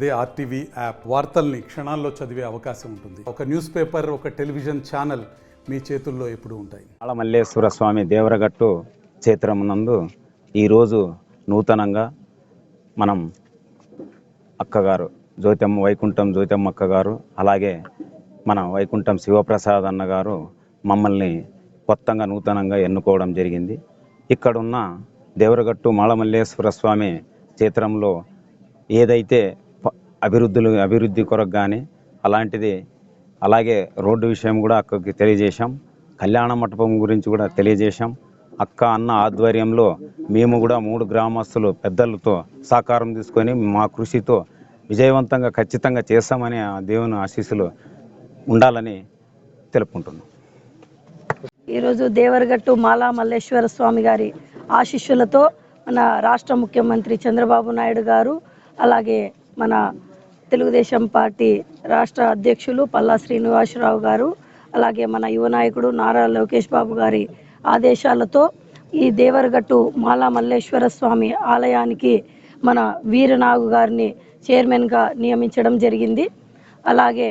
అదే RTV app వార్తల్ని క్షణాల్లో చదివే అవకాశం ఉంటుంది. ఒక న్యూస్ పేపర్, ఒక టెలివిజన్ ఛానల్ మీ చేతుల్లో ఎప్పుడూ ఉంటాయి. మల్లేశ్వర స్వామి దేవరగట్టు క్షేత్రమునందు ఈరోజు నూతనంగా మనం అక్కగారు వైకుంఠం జ్యోతమ్మ అక్కగారు, అలాగే మన వైకుంఠం శివప్రసాద్ అన్నగారు మమ్మల్ని కొత్తగా నూతనంగా ఎన్నుకోవడం జరిగింది. ఇక్కడున్న దేవరగట్టు మల్లమల్లేశ్వర స్వామి క్షేత్రంలో ఏదైతే అభివృద్ధి కొరకు కానీ అలాంటిది, అలాగే రోడ్డు విషయం కూడా అక్కకి తెలియజేశాం. కళ్యాణ మంటపం గురించి కూడా తెలియజేశాం. అక్క అన్న ఆధ్వర్యంలో మేము కూడా 3 గ్రామస్తులు పెద్దలతో సహకారం తీసుకొని మా కృషితో విజయవంతంగా ఖచ్చితంగా చేస్తామని ఆ దేవుని ఆశీస్సులు ఉండాలని తెలుపుకుంటున్నాం. ఈరోజు దేవరగట్టు మల్లమల్లేశ్వర స్వామి గారి ఆశీస్సులతో మన రాష్ట్ర ముఖ్యమంత్రి చంద్రబాబు నాయుడు గారు, అలాగే మన తెలుగుదేశం పార్టీ రాష్ట్ర అధ్యక్షులు పల్లా శ్రీనివాసరావు గారు, అలాగే మన యువ నాయకుడు నారా లోకేష్ బాబు గారి ఆదేశాలతో ఈ దేవరగట్టు మల్లమల్లేశ్వర స్వామి ఆలయానికి మన వీరనాగు గారిని చైర్మన్గా నియమించడం జరిగింది. అలాగే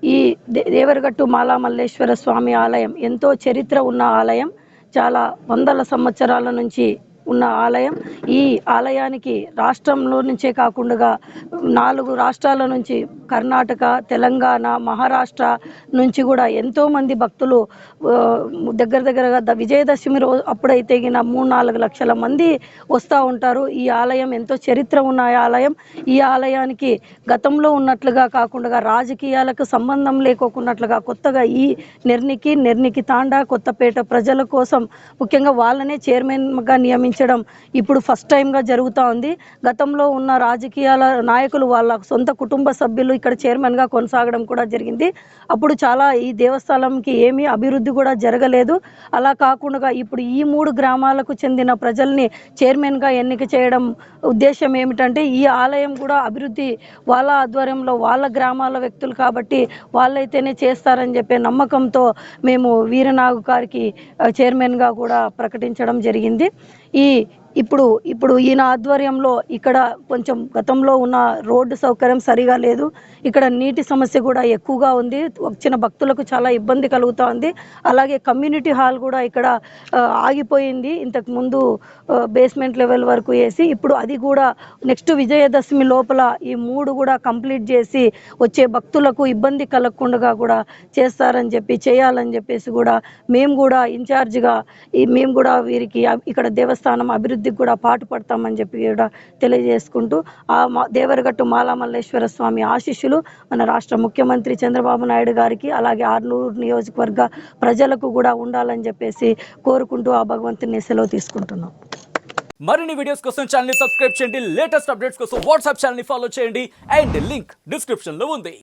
ఈ దేవరగట్టు మల్లమల్లేశ్వర స్వామి ఆలయం ఎంతో చరిత్ర ఉన్న ఆలయం, చాలా వందల సంవత్సరాల నుంచి ఉన్న ఆలయం. ఈ ఆలయానికి రాష్ట్రంలో నుంచే కాకుండా 4 రాష్ట్రాల నుంచి, కర్ణాటక, తెలంగాణ, మహారాష్ట్ర నుంచి కూడా ఎంతోమంది భక్తులు దగ్గరగా విజయదశమి రోజు అప్పుడైతే 3-4 లక్షల మంది వస్తూ ఉంటారు. ఈ ఆలయం ఎంతో చరిత్ర ఉన్న ఆలయం. ఈ ఆలయానికి గతంలో ఉన్నట్లుగా కాకుండా రాజకీయాలకు సంబంధం లేకోకున్నట్లుగా కొత్తగా ఈ నెర్నికి తాండా కొత్తపేట ప్రజల కోసం ముఖ్యంగా వాళ్ళనే చైర్మన్గా నియమించడం ఇప్పుడు ఫస్ట్ టైంగా జరుగుతూ ఉంది. గతంలో ఉన్న రాజకీయాల నాయకులు వాళ్ళ సొంత కుటుంబ సభ్యులు ఇక్కడ చైర్మన్గా కొనసాగడం కూడా జరిగింది. అప్పుడు చాలా ఈ దేవస్థానంకి ఏమీ అభివృద్ధి కూడా జరగలేదు. అలా కాకుండా ఇప్పుడు ఈ 3 గ్రామాలకు చెందిన ప్రజల్ని చైర్మన్గా ఎన్నిక చేయడం ఉద్దేశం ఏమిటంటే, ఈ ఆలయం కూడా అభివృద్ధి వాళ్ళ ఆధ్వర్యంలో వాళ్ళ గ్రామాల వ్యక్తులు కాబట్టి వాళ్ళైతేనే చేస్తారని చెప్పే నమ్మకంతో మేము వీరనాగు గారికి చైర్మన్గా కూడా ప్రకటించడం జరిగింది. ఇప్పుడు ఈయన ఆధ్వర్యంలో ఇక్కడ కొంచెం గతంలో ఉన్న రోడ్డు సౌకర్యం సరిగా లేదు. ఇక్కడ నీటి సమస్య కూడా ఎక్కువగా ఉంది. వచ్చిన భక్తులకు చాలా ఇబ్బంది కలుగుతూ ఉంది. అలాగే కమ్యూనిటీ హాల్ కూడా ఇక్కడ ఆగిపోయింది. ఇంతకు ముందు బేస్మెంట్ లెవెల్ వరకు వేసి, ఇప్పుడు అది కూడా నెక్స్ట్ విజయదశమి లోపల ఈ 3 కూడా కంప్లీట్ చేసి వచ్చే భక్తులకు ఇబ్బంది కలగకుండా కూడా చేయాలని చెప్పేసి కూడా మేము కూడా ఇన్ఛార్జిగా మేము కూడా వీరికి ఇక్కడ దేవస్థానం అభివృద్ధికి కూడా పాటుపడతామని చెప్పి కూడా తెలియజేసుకుంటూ, ఆ దేవరగట్టు మల్లమల్లేశ్వర స్వామి ఆశీస్సులు మన రాష్ట్ర ముఖ్యమంత్రి చంద్రబాబు నాయుడు గారికి, అలాగే ఆర్నూరు నియోజకవర్గ ప్రజలకు కూడా ఉండాలని చెప్పేసి కోరుకుంటూ ఆ భగవంతుని సెలవు తీసుకుంటున్నాం. మరిన్ని వీడియోస్ కోసం ఛానల్ ని సబ్స్క్రైబ్ చేయండి. లేటెస్ట్ అప్డేట్స్ కోసం వాట్సాప్ ఛానల్ ని ఫాలో చేయండి. అండ్ లింక్ డిస్క్రిప్షన్ లో ఉంది.